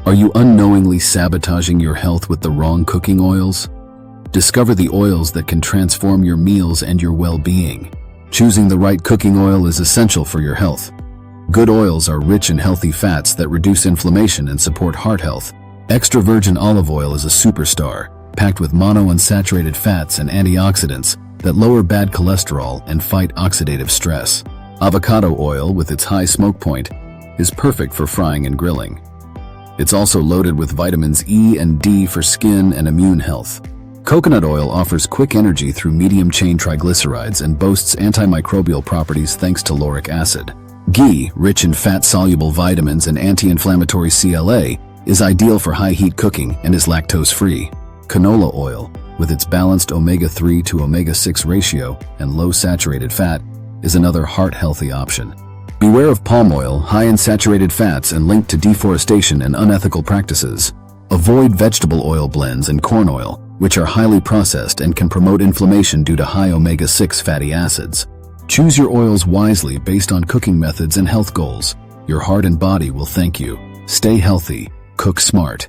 Are you unknowingly sabotaging your health with the wrong cooking oils? Discover the oils that can transform your meals and your well-being. Choosing the right cooking oil is essential for your health. Good oils are rich in healthy fats that reduce inflammation and support heart health. Extra virgin olive oil is a superstar, packed with monounsaturated fats and antioxidants that lower bad cholesterol and fight oxidative stress. Avocado oil, with its high smoke point, is perfect for frying and grilling. It's also loaded with vitamins E and D for skin and immune health. Coconut oil offers quick energy through medium-chain triglycerides and boasts antimicrobial properties thanks to lauric acid. Ghee, rich in fat-soluble vitamins and anti-inflammatory CLA, is ideal for high-heat cooking and is lactose-free. Canola oil, with its balanced omega-3 to omega-6 ratio and low saturated fat, is another heart-healthy option. Beware of palm oil, high in saturated fats and linked to deforestation and unethical practices. Avoid vegetable oil blends and corn oil, which are highly processed and can promote inflammation due to high omega-6 fatty acids. Choose your oils wisely based on cooking methods and health goals. Your heart and body will thank you. Stay healthy, cook smart.